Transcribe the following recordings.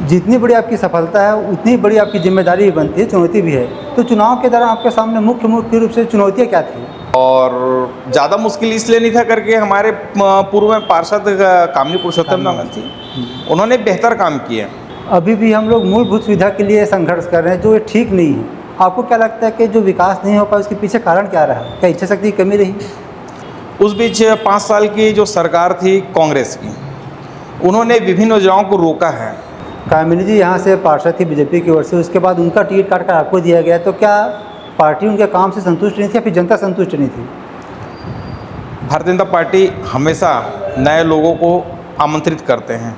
जितनी बड़ी आपकी सफलता है उतनी बड़ी आपकी जिम्मेदारी भी बनती है, चुनौती भी है। तो चुनाव के दौरान आपके सामने मुख्य रूप से चुनौतियाँ क्या थी? और ज़्यादा मुश्किल इसलिए नहीं था करके हमारे पूर्व में पार्षद कामिनी पुरुषोत्तम नाम थी, उन्होंने बेहतर काम किए। अभी भी हम लोग मूलभूत सुविधा के लिए संघर्ष कर रहे हैं, जो ये ठीक नहीं है। आपको क्या लगता है कि जो विकास नहीं हो पाया उसके पीछे कारण क्या रहा? क्या इच्छा शक्ति की कमी रही? उस बीच 5 साल की जो सरकार थी कांग्रेस की, उन्होंने विभिन्न योजनाओं को रोका है। कामिनी जी यहाँ से पार्षद थी बीजेपी की ओर से, उसके बाद उनका टिकट काट कर आपको दिया गया, तो क्या पार्टी उनके काम से संतुष्ट नहीं थी या फिर जनता संतुष्ट नहीं थी? भारतीय जनता पार्टी हमेशा नए लोगों को आमंत्रित करते हैं।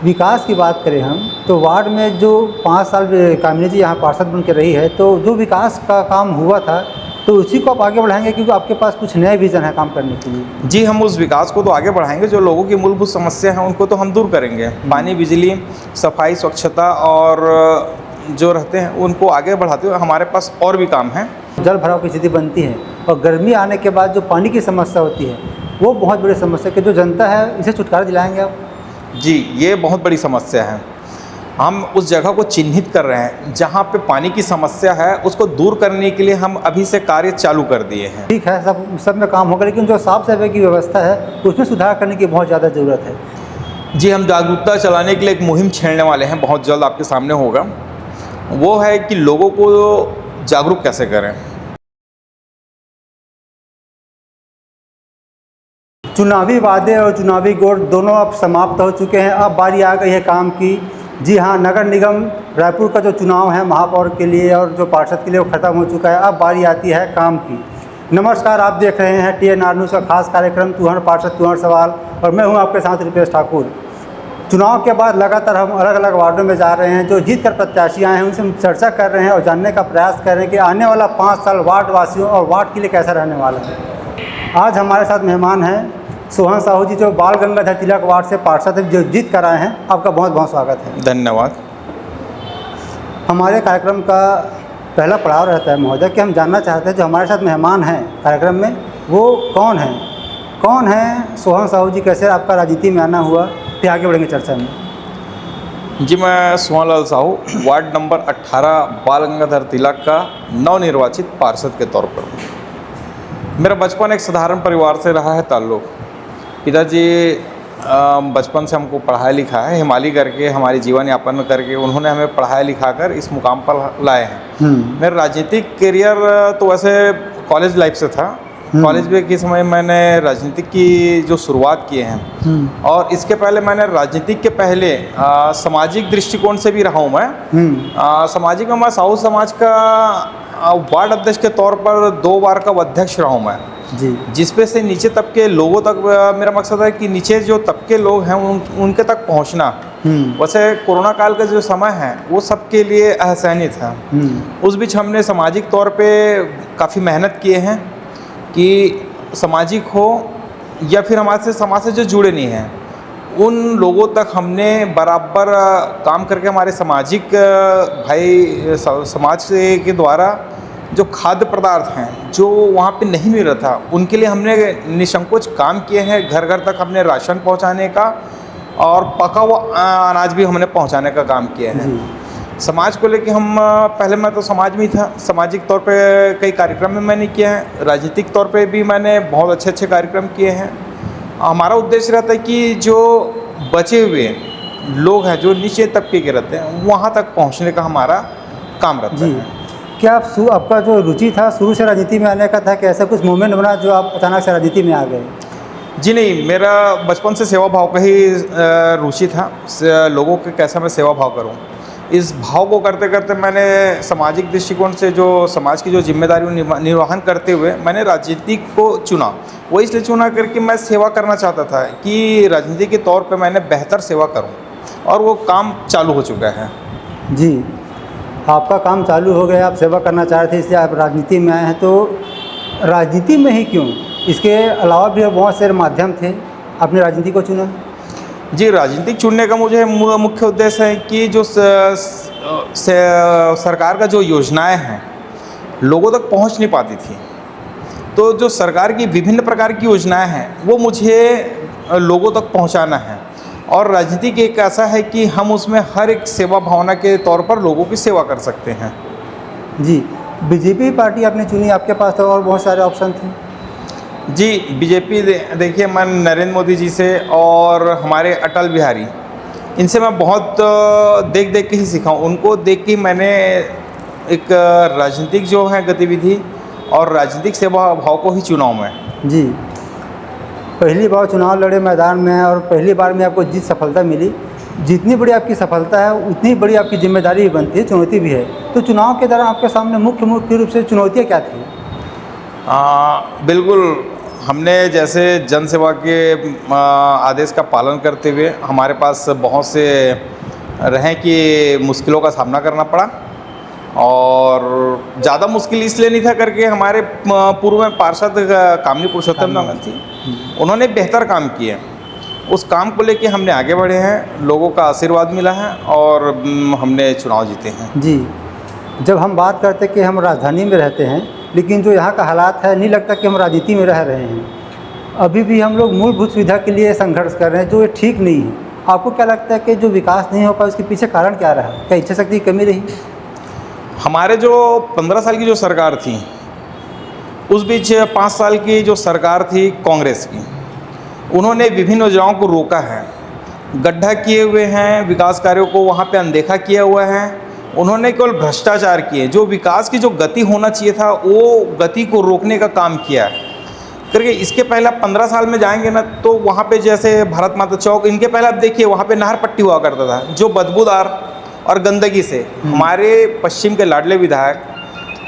विकास की बात करें हम तो वार्ड में जो 5 साल कामिनी जी यहाँ पार्षद बन के रही है, तो जो विकास का काम हुआ था तो उसी को आप आगे बढ़ाएंगे, क्योंकि आपके पास कुछ नया विज़न है काम करने के लिए? जी, हम उस विकास को तो आगे बढ़ाएंगे। जो लोगों की मूलभूत समस्या है उनको तो हम दूर करेंगे। पानी, बिजली, सफाई, स्वच्छता और जो रहते हैं उनको आगे बढ़ाते हुए हमारे पास और भी काम है। जल भराव की स्थिति बनती है और गर्मी आने के बाद जो पानी की समस्या होती है वो बहुत बड़ी समस्या कि जो जनता है इसे छुटकारा दिलाएंगे आप? जी, ये बहुत बड़ी समस्या है। हम उस जगह को चिन्हित कर रहे हैं जहाँ पे पानी की समस्या है, उसको दूर करने के लिए हम अभी से कार्य चालू कर दिए हैं। ठीक है, सब में काम होगा, लेकिन जो साफ सफाई की व्यवस्था है उसमें सुधार करने की बहुत ज़्यादा ज़रूरत है। जी, हम जागरूकता चलाने के लिए एक मुहिम छेड़ने वाले हैं, बहुत जल्द आपके सामने होगा। वो है कि लोगों को जागरूक कैसे करें। चुनावी वादे और चुनावी गोड़ दोनों अब समाप्त हो चुके हैं, अब बारी आ गई है काम की। जी हाँ, नगर निगम रायपुर का जो चुनाव है महापौर के लिए और जो पार्षद के लिए वो ख़त्म हो चुका है, अब बारी आती है काम की। नमस्कार, आप देख रहे हैं TNR न्यूज़ का खास कार्यक्रम तुहर पार्षद तुहर सवाल, और मैं हूं आपके साथ रिपेश ठाकुर। चुनाव के बाद लगातार हम अलग अलग वार्डों में जा रहे हैं, जो जीत कर प्रत्याशी आए हैं उनसे हम चर्चा कर रहे हैं और जानने का प्रयास कर रहे हैं कि आने वाला 5 साल वार्ड वासियों और वार्ड के लिए कैसा रहने वाला है। आज हमारे साथ मेहमान हैं सोहन साहू जी, जो बाल गंगाधर तिलक वार्ड से पार्षद है, जो जीत कर आए हैं। आपका बहुत बहुत स्वागत है। धन्यवाद। हमारे कार्यक्रम का पहला पड़ाव रहता है महोदय कि हम जानना चाहते हैं जो हमारे साथ मेहमान हैं कार्यक्रम में वो कौन है सोहन साहू जी, कैसे आपका राजनीति में आना हुआ, फिर आगे बढ़ेंगे चर्चा में। जी, मैं सोहनलाल साहू, वार्ड नंबर 18 बाल गंगाधर तिलक का नवनिर्वाचित पार्षद के तौर पर। मेरा बचपन एक साधारण परिवार से रहा है ताल्लुक़। पिताजी बचपन से हमको पढ़ाया लिखा है, हिमालय करके हमारी जीवन यापन करके उन्होंने हमें पढ़ाया लिखा कर इस मुकाम पर लाए हैं। मेरा राजनीतिक करियर तो वैसे कॉलेज लाइफ से था। कॉलेज में के समय मैंने राजनीतिक की जो शुरुआत किए हैं, और इसके पहले मैंने राजनीतिक के पहले सामाजिक दृष्टिकोण से भी रहा हूँ मैं। सामाजिक में मैं साहू समाज का वार्ड अध्यक्ष के तौर पर 2 बार का अध्यक्ष रहा हूँ मैं जी, जिसपे से नीचे तबके लोगों तक मेरा मकसद है कि नीचे जो तबके लोग हैं उनके तक पहुंचना। वैसे कोरोना काल का जो समय है वो सबके लिए असहनीय था। उस बीच हमने सामाजिक तौर पे काफ़ी मेहनत किए हैं कि सामाजिक हो या फिर हमारे से समाज से जो जुड़े नहीं हैं उन लोगों तक हमने बराबर काम करके हमारे सामाजिक भाई समाज के द्वारा जो खाद्य पदार्थ हैं जो वहाँ पे नहीं मिल रहा था उनके लिए हमने निसंकोच काम किए हैं। घर घर तक हमने राशन पहुँचाने का और पका हुआ अनाज भी हमने पहुँचाने का काम किया है। समाज को लेके हम पहले मैं तो समाज में ही था, सामाजिक तौर पे कई कार्यक्रम में मैंने किए हैं, राजनीतिक तौर पे भी मैंने बहुत अच्छे कार्यक्रम किए हैं। हमारा उद्देश्य रहता है कि जो बचे हुए लोग हैं जो नीचे तबके के रहते हैं वहाँ तक पहुँचने का हमारा काम रहता है। क्या आपका जो रुचि था शुरू से राजनीति में आने का था कि ऐसा कुछ मोमेंट बना जो आप अचानक से राजनीति में आ गए? जी नहीं, मेरा बचपन से सेवा भाव का ही रुचि था। लोगों के कैसा मैं सेवा भाव करूं, इस भाव को करते करते मैंने सामाजिक दृष्टिकोण से जो समाज की जो जिम्मेदारी निर्वहन करते हुए मैंने राजनीति को चुना। वो इसलिए चुना करके मैं सेवा करना चाहता था कि राजनीति के तौर पर मैंने बेहतर सेवा करूँ, और वो काम चालू हो चुका है। जी, आपका काम चालू हो गया, आप सेवा करना चाह रहे थे, इसलिए आप राजनीति में आए हैं। तो राजनीति में ही क्यों? इसके अलावा भी बहुत सारे माध्यम थे, आपने राजनीति को चुना? जी, राजनीतिक चुनने का मुझे मुख्य उद्देश्य है कि जो सरकार का जो योजनाएं हैं लोगों तक पहुंच नहीं पाती थी, तो जो सरकार की विभिन्न प्रकार की योजनाएं हैं वो मुझे लोगों तक पहुंचाना है। और राजनीति एक ऐसा है कि हम उसमें हर एक सेवा भावना के तौर पर लोगों की सेवा कर सकते हैं। जी, बीजेपी पार्टी आपने चुनी, आपके पास तो और बहुत सारे ऑप्शन थे। जी, बीजेपी देखिए, मैं नरेंद्र मोदी जी से और हमारे अटल बिहारी, इनसे मैं बहुत देख देख के ही सीखा हूँ। उनको देख के मैंने एक राजनीतिक जो है गतिविधि और राजनीतिक सेवा भाव को ही चुनाव में। जी, पहली बार चुनाव लड़े मैदान में और पहली बार में आपको जीत सफलता मिली। जितनी बड़ी आपकी सफलता है उतनी बड़ी आपकी जिम्मेदारी भी बनती है, चुनौती भी है। तो चुनाव के दौरान आपके सामने मुख्य रूप से चुनौतियाँ क्या थी? बिल्कुल, हमने जैसे जन सेवा के आदेश का पालन करते हुए हमारे पास बहुत से रहे कि मुश्किलों का सामना करना पड़ा। और ज़्यादा मुश्किल इसलिए नहीं था करके हमारे पूर्व में पार्षद कामिनी पुरुषोत्तम नाम थी, उन्होंने बेहतर काम किए। उस काम को लेके हमने आगे बढ़े हैं, लोगों का आशीर्वाद मिला है और हमने चुनाव जीते हैं। जी, जब हम बात करते कि हम राजधानी में रहते हैं, लेकिन जो यहाँ का हालात है, नहीं लगता कि हम राजनीति में रह रहे हैं। अभी भी हम लोग मूलभूत सुविधा के लिए संघर्ष कर रहे हैं, जो ये ठीक नहीं है। आपको क्या लगता है कि जो विकास नहीं हो पाया उसके पीछे कारण क्या रहा? क्या इच्छा शक्ति की कमी रही? हमारे जो 15 साल की जो सरकार थी, उस बीच 5 साल की जो सरकार थी कांग्रेस की, उन्होंने विभिन्न योजनाओं को रोका है, गड्ढा किए हुए हैं, विकास कार्यों को वहाँ पे अनदेखा किया हुआ है। उन्होंने केवल भ्रष्टाचार किए, जो विकास की जो गति होना चाहिए था वो गति को रोकने का काम किया है करके। इसके पहले 15 साल में जाएंगे ना, तो वहाँ पे जैसे भारत माता चौक, इनके पहले आप देखिए वहाँ पे नहर पट्टी हुआ करता था, जो बदबूदार और गंदगी से हमारे पश्चिम के लाडले विधायक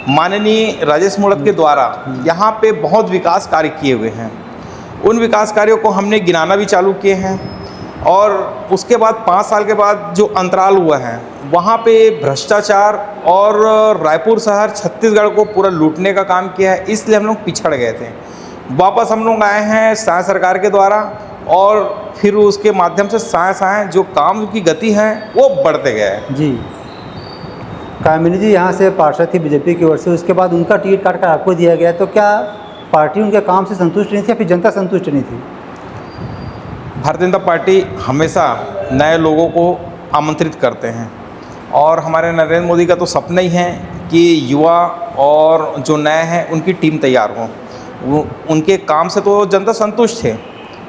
माननीय राजेश मूणत के द्वारा यहाँ पे बहुत विकास कार्य किए हुए हैं। उन विकास कार्यों को हमने गिनाना भी चालू किए हैं। और उसके बाद 5 साल के बाद जो अंतराल हुआ है, वहाँ पे भ्रष्टाचार और रायपुर शहर छत्तीसगढ़ को पूरा लूटने का काम किया है, इसलिए हम लोग पिछड़ गए थे। वापस हम लोग आए हैं साय सरकार के द्वारा, और फिर उसके माध्यम से साय जो काम की गति है वो बढ़ते गए। जी, कामिनी जी यहाँ से पार्षद थी बीजेपी की ओर से, उसके बाद उनका टिकट काट कर आपको दिया गया, तो क्या पार्टी उनके काम से संतुष्ट नहीं थी या फिर जनता संतुष्ट नहीं थी? भारतीय जनता पार्टी हमेशा नए लोगों को आमंत्रित करते हैं, और हमारे नरेंद्र मोदी का तो सपना ही है कि युवा और जो नए हैं उनकी टीम तैयार हो। वो उनके काम से तो जनता संतुष्ट है,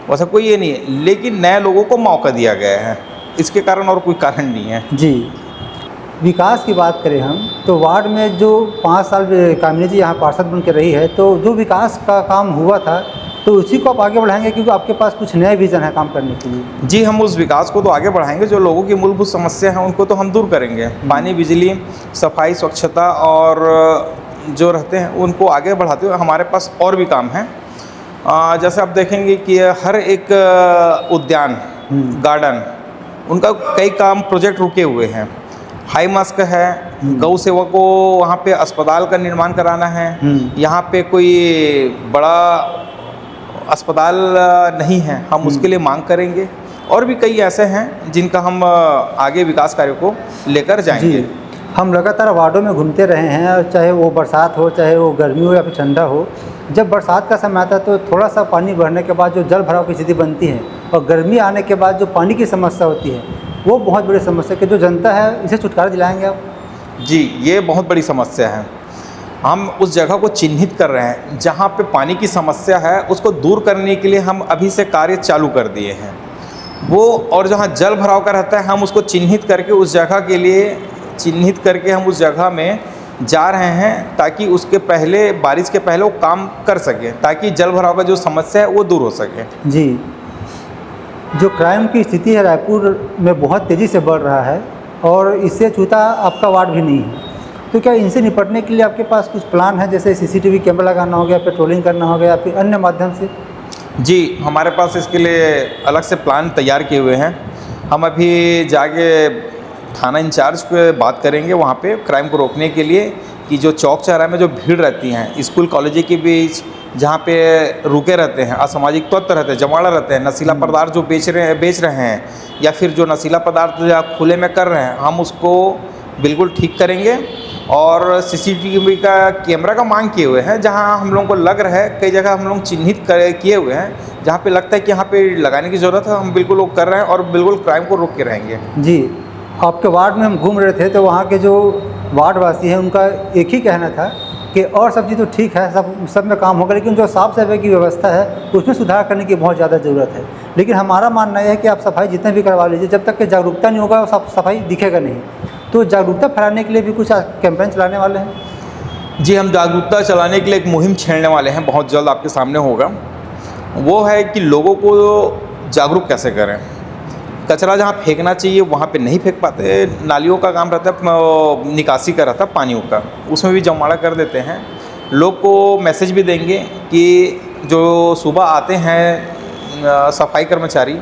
वैसा कोई ये नहीं है, लेकिन नए लोगों को मौका दिया गया है, इसके कारण और कोई कारण नहीं है। जी, विकास की बात करें हम तो वार्ड में जो 5 साल कामिनी जी यहाँ पार्षद बन के रही है, तो जो विकास का काम हुआ था तो उसी को आप आगे बढ़ाएंगे, क्योंकि आपके पास कुछ नया विज़न है काम करने के लिए? जी, हम उस विकास को तो आगे बढ़ाएंगे, जो लोगों की मूलभूत समस्या हैं उनको तो हम दूर करेंगे। पानी, बिजली, सफाई, स्वच्छता और जो रहते हैं उनको आगे बढ़ाते हुए हमारे पास और भी काम हैं। जैसे आप देखेंगे कि हर एक उद्यान, गार्डन, उनका कई काम प्रोजेक्ट रुके हुए हैं। हाई मास्क है, गौ सेवा को वहाँ पे अस्पताल का निर्माण कराना है। यहाँ पे कोई बड़ा अस्पताल नहीं है, हम उसके लिए मांग करेंगे। और भी कई ऐसे हैं जिनका हम आगे विकास कार्यों को लेकर जाएंगे। जी, हम लगातार वार्डों में घूमते रहे हैं, चाहे वो बरसात हो, चाहे वो गर्मी हो या फिर ठंडा हो। जब बरसात का समय आता है तो थोड़ा सा पानी बढ़ने के बाद जो जल भराव की स्थिति बनती है, और गर्मी आने के बाद जो पानी की समस्या होती है, वो बहुत बड़ी समस्या कि जो जनता है, इसे छुटकारा दिलाएंगे आप? जी, ये बहुत बड़ी समस्या है। हम उस जगह को चिन्हित कर रहे हैं जहाँ पे पानी की समस्या है, उसको दूर करने के लिए हम अभी से कार्य चालू कर दिए हैं वो। और जहाँ जल भराव का रहता है, हम उसको चिन्हित करके उस जगह के लिए चिन्हित करके हम उस जगह में जा रहे हैं, ताकि उसके पहले, बारिश के पहले वो काम कर सकें, ताकि जल भराव का जो समस्या है वो दूर हो सके। जी, जो क्राइम की स्थिति है रायपुर में बहुत तेज़ी से बढ़ रहा है, और इससे छूता आपका वार्ड भी नहीं है, तो क्या इनसे निपटने के लिए आपके पास कुछ प्लान है, जैसे CCTV कैमरा लगाना हो गया, पेट्रोलिंग करना हो गया, या फिर अन्य माध्यम से? जी, हमारे पास इसके लिए अलग से प्लान तैयार किए हुए हैं। हम अभी जाके थाना इंचार्ज को बात करेंगे वहाँ पे क्राइम को रोकने के लिए, कि जो चौक चौराहे में जो भीड़ रहती हैं, स्कूल कॉलेज के बीच जहाँ पे रुके रहते हैं, असामाजिक तत्व रहते हैं, जमाड़ा रहते हैं, नशीला पदार्थ जो बेच रहे हैं, या फिर जो नशीला पदार्थ खुले में कर रहे हैं, हम उसको बिल्कुल ठीक करेंगे। और CCTV का कैमरा का मांग किए हुए हैं, जहां हम लोगों को लग रहा है कई जगह हम लोग चिन्हित किए हुए हैं जहाँ पे लगता है कि यहाँ पे लगाने की ज़रूरत है, हम बिल्कुल वो कर रहे हैं और बिल्कुल क्राइम को रोक के रहेंगे। जी, आपके वार्ड में हम घूम रहे थे तो वहाँ के जो वार्डवासी हैं उनका एक ही कहना था कि और सब चीज़ तो ठीक है, सब में काम होगा, लेकिन जो साफ़ सफाई की व्यवस्था है उसमें सुधार करने की बहुत ज़्यादा ज़रूरत है। लेकिन हमारा मानना यह है कि आप सफाई जितने भी करवा लीजिए, जब तक कि जागरूकता नहीं होगा साफ सफाई दिखेगा नहीं। तो जागरूकता फैलाने के लिए भी कुछ कैंपेन चलाने वाले हैं? जी, हम जागरूकता चलाने के लिए एक मुहिम छेड़ने वाले हैं, बहुत जल्द आपके सामने होगा। वो है कि लोगों को जागरूक कैसे करें। कचरा जहाँ फेंकना चाहिए वहाँ पे नहीं फेंक पाते, नालियों का काम रहता है, निकासी का रहता है पानियों का, उसमें भी जमावड़ा कर देते हैं। लोग को मैसेज भी देंगे कि जो सुबह आते हैं सफाई कर्मचारी,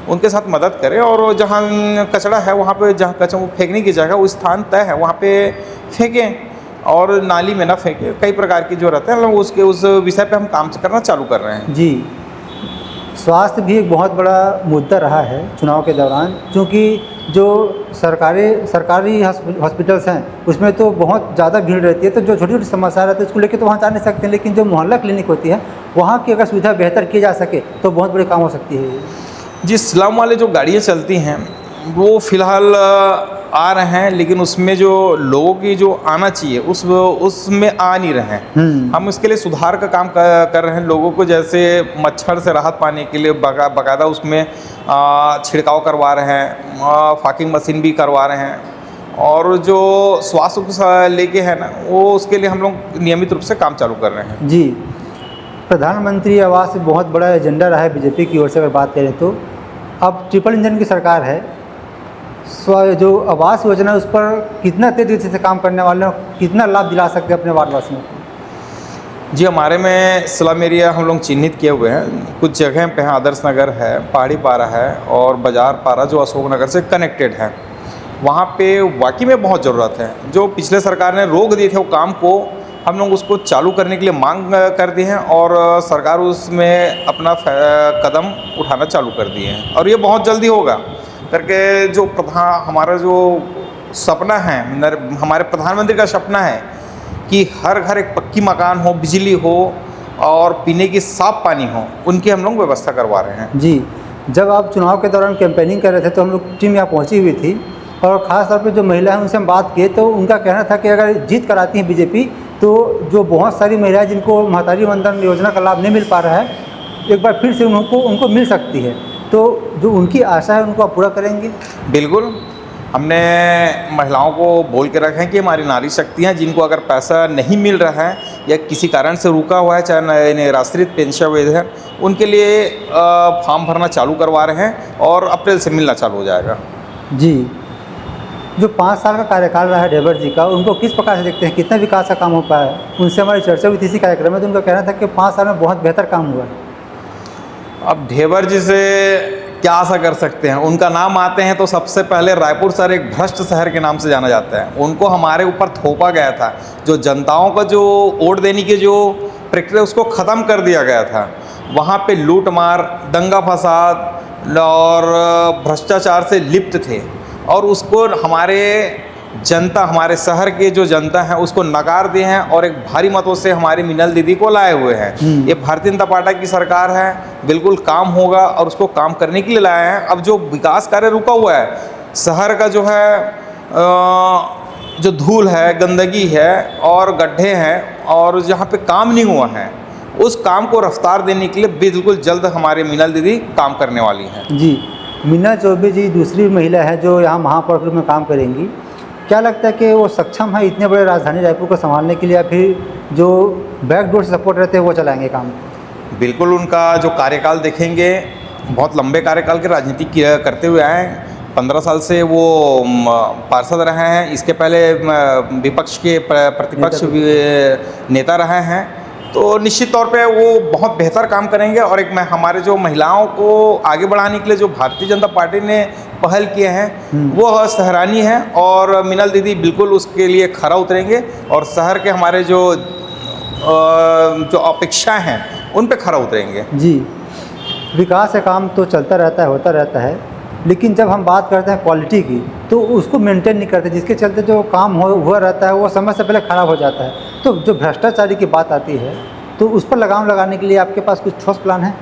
उनके साथ मदद करें और जहाँ कचरा है वहाँ पे, जहाँ कचरा फेंकने की जगह वो स्थान तय है वहाँ पे फेंकें और नाली में ना फेंकें। कई प्रकार की जो रहते हैं उसके उस विषय पे हम काम करना चालू कर रहे हैं। जी, स्वास्थ्य भी एक बहुत बड़ा मुद्दा रहा है चुनाव के दौरान, क्योंकि जो सरकारी हॉस्पिटल्स हैं उसमें तो बहुत ज़्यादा भीड़ रहती है, तो जो छोटी छोटी समस्या रहती है उसको लेकर तो वहाँ जा नहीं सकते, लेकिन जो मोहल्ला क्लिनिक होती है वहाँ की अगर सुविधा बेहतर की जा सके तो बहुत बड़े काम हो सकती है। जी, स्लम वाले जो गाड़ियाँ चलती हैं वो फ़िलहाल आ रहे हैं, लेकिन उसमें जो लोगों की जो आना चाहिए उसमें आ नहीं रहे हैं। हम इसके लिए सुधार का काम कर रहे हैं। लोगों को जैसे मच्छर से राहत पाने के लिए बाकायदा उसमें छिड़काव करवा रहे हैं, फॉगिंग मशीन भी करवा रहे हैं, और जो स्वास्थ्य को लेके है ना वो उसके लिए हम लोग नियमित रूप से काम चालू कर रहे हैं। जी, प्रधानमंत्री आवास बहुत बड़ा एजेंडा रहा है बीजेपी की ओर से। अगर बात करें तो अब ट्रिपल इंजन की सरकार है, जो आवास योजना है उस पर कितना तेज़ी से काम करने वाले हैं, कितना लाभ दिला सकते हैं अपने वार्डवासियों को? जी, हमारे में स्लम एरिया हम लोग चिन्हित किए हुए हैं। कुछ जगह पे हैं, आदर्श नगर है, पहाड़ी पारा है और बाजार पारा जो अशोक नगर से कनेक्टेड है। वहाँ पे वाकई में बहुत ज़रूरत है। जो पिछले सरकार ने रोक दिए थे वो काम को, हम लोग उसको चालू करने के लिए मांग कर दी हैं और सरकार उसमें अपना कदम उठाना चालू कर दिए हैं और ये बहुत जल्दी होगा करके। जो हमारा जो सपना है, हमारे प्रधानमंत्री का सपना है कि हर घर एक पक्की मकान हो, बिजली हो और पीने की साफ पानी हो, उनकी हम लोग व्यवस्था करवा रहे हैं। जी, जब आप चुनाव के दौरान कैंपेनिंग कर रहे थे तो हम लोग टीम यहाँ पहुँची हुई थी और ख़ास तौर पे जो महिला हैं उनसे हम बात किए तो उनका कहना था कि अगर जीत कराती है बीजेपी तो जो बहुत सारी महिलाएं जिनको महतारी वंदन योजना का लाभ नहीं मिल पा रहा है, एक बार फिर से उनको मिल सकती है। तो जो उनकी आशा है उनको आप पूरा करेंगे? बिल्कुल, हमने महिलाओं को बोल के रखे हैं कि हमारी नारी शक्ति हैं, जिनको अगर पैसा नहीं मिल रहा है या किसी कारण से रुका हुआ है, चाहे निराश्रित पेंशन है, उनके लिए फॉर्म भरना चालू करवा रहे हैं और अप्रैल से मिलना चालू हो जाएगा। जी, जो 5 साल का कार्यकाल रहा है ढेबर जी का, उनको किस प्रकार से देखते हैं, कितना विकास का काम हो पाया है? उनसे हमारी चर्चा हुई थी इसी कार्यक्रम में, तो उनका कहना था कि 5 साल में बहुत बेहतर काम हुआ है। अब ढेबर जी से क्या आशा कर सकते हैं? उनका नाम आते हैं तो सबसे पहले रायपुर शहर एक भ्रष्ट शहर के नाम से जाना जाता है। उनको हमारे ऊपर थोपा गया था, जो जनताओं का जो वोट देने की जो प्रक्रिया उसको ख़त्म कर दिया गया था। वहाँ पे लूट मार, दंगा फसाद और भ्रष्टाचार से लिप्त थे और उसको हमारे जनता, हमारे शहर के जो जनता है उसको नकार दिए हैं और एक भारी मतों से हमारी मिनल दीदी को लाए हुए हैं। ये भारतीय जनता पार्टी की सरकार है, बिल्कुल काम होगा और उसको काम करने के लिए लाए हैं। अब जो विकास कार्य रुका हुआ है, शहर का जो है जो धूल है, गंदगी है और गड्ढे हैं और जहाँ पे काम नहीं हुआ है, उस काम को रफ्तार देने के लिए बिल्कुल जल्द हमारे मिनल दीदी काम करने वाली हैं। जी, मीना चौबे जी दूसरी महिला है जो यहाँ महापौर के रूप में काम करेंगी। क्या लगता है कि वो सक्षम है इतने बड़े राजधानी रायपुर को संभालने के लिए, या फिर जो बैकडोर से सपोर्ट रहते हैं वो चलाएंगे काम? बिल्कुल, उनका जो कार्यकाल देखेंगे, बहुत लंबे कार्यकाल की राजनीति करते हुए आए हैं। 15 साल से वो पार्षद रहे हैं, इसके पहले विपक्ष के प्रतिपक्ष नेता रहे हैं, तो निश्चित तौर पे वो बहुत बेहतर काम करेंगे। और एक हमारे जो महिलाओं को आगे बढ़ाने के लिए जो भारतीय जनता पार्टी ने पहल किए हैं वो सराहनीय है और मिनल दीदी बिल्कुल उसके लिए खरा उतरेंगे और शहर के हमारे जो अपेक्षाएं हैं उन पे खरा उतरेंगे। जी, विकास का काम तो चलता रहता है, होता रहता है, लेकिन जब हम बात करते हैं क्वालिटी की तो उसको मेंटेन नहीं करते, जिसके चलते जो काम हुआ रहता है वो समय से पहले ख़राब हो जाता है। तो जो भ्रष्टाचारी की बात आती है तो उस पर लगाम लगाने के लिए आपके पास कुछ ठोस प्लान है?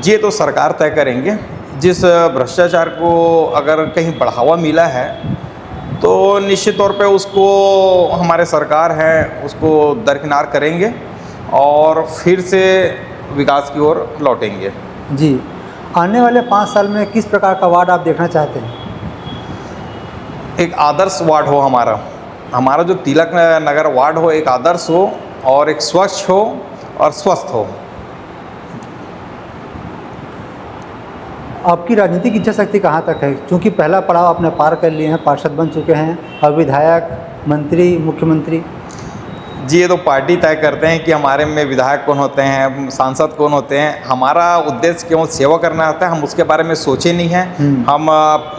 जी ये तो सरकार तय करेंगे। जिस भ्रष्टाचार को अगर कहीं बढ़ावा मिला है तो निश्चित तौर पे उसको हमारे सरकार है उसको दरकिनार करेंगे और फिर से विकास की ओर लौटेंगे। जी, आने वाले 5 साल में किस प्रकार का वार्ड आप देखना चाहते हैं? एक आदर्श वार्ड हो हमारा जो तिलक नगर वार्ड हो, एक आदर्श हो और एक स्वच्छ हो और स्वस्थ हो। आपकी राजनीतिक इच्छा शक्ति कहाँ तक है? क्योंकि पहला पड़ाव आपने पार कर लिए हैं, पार्षद बन चुके हैं, अब विधायक, मंत्री, मुख्यमंत्री। जी ये तो पार्टी तय करते हैं कि हमारे में विधायक कौन होते हैं, सांसद कौन होते हैं। हमारा उद्देश्य केवल सेवा करना होता है, हम उसके बारे में सोचे नहीं हैं। हम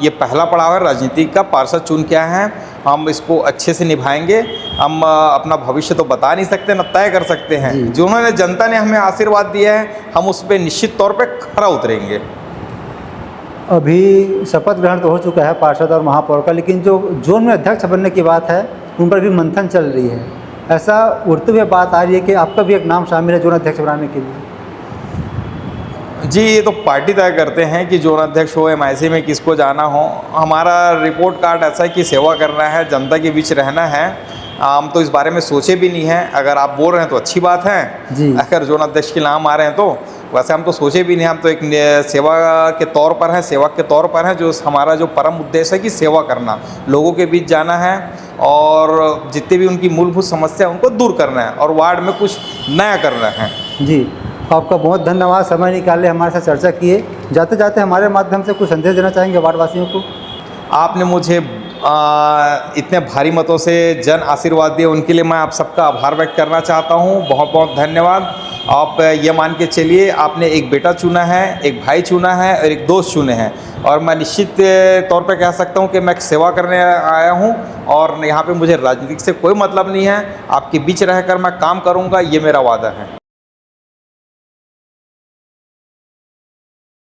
ये पहला पड़ाव है राजनीति का, पार्षद चुन के आए हैं, हम इसको अच्छे से निभाएंगे। हम अपना भविष्य तो बता नहीं सकते, न तय कर सकते हैं। जो उन्होंने जनता ने हमें आशीर्वाद दिया है, हम उस पर निश्चित तौर पर खरा उतरेंगे। अभी शपथ ग्रहण तो हो चुका है पार्षद और महापौर का, लेकिन जो जोन में अध्यक्ष बनने की बात है उन पर भी मंथन चल रही है। ऐसा उड़ते हुए बात आ रही है कि आपका भी एक नाम शामिल है जोन अध्यक्ष बनाने के लिए। जी ये तो पार्टी तय करते हैं कि जोन अध्यक्ष हो, MIC में किसको जाना हो। हमारा रिपोर्ट कार्ड ऐसा है कि सेवा करना है, जनता के बीच रहना है। हम तो इस बारे में सोचे भी नहीं हैं। अगर आप बोल रहे हैं तो अच्छी बात है जी। अगर जोन अध्यक्ष के नाम आ रहे हैं तो वैसे हम तो सोचे भी नहीं। हम तो एक सेवा के तौर पर हैं, सेवक के तौर पर हैं। जो हमारा जो परम उद्देश्य है कि सेवा करना, लोगों के बीच जाना है और जितनी भी उनकी मूलभूत समस्या है उनको दूर करना है और वार्ड में कुछ नया करना है। जी, आपका बहुत धन्यवाद, समय निकाले हमारे साथ चर्चा किए। जाते जाते हमारे माध्यम से कुछ संदेश देना चाहेंगे वार्डवासियों को? आपने मुझे इतने भारी मतों से जन आशीर्वाद दिए, उनके लिए मैं आप सबका आभार व्यक्त करना चाहता हूं। बहुत बहुत धन्यवाद। आप ये मान के चलिए आपने एक बेटा चुना है, एक भाई चुना है और एक दोस्त चुने हैं और मैं निश्चित तौर पे कह सकता हूं कि मैं सेवा करने आया हूं और यहाँ पे मुझे राजनीति से कोई मतलब नहीं है। आपके बीच रहकर मैं काम करूँगा, ये मेरा वादा है।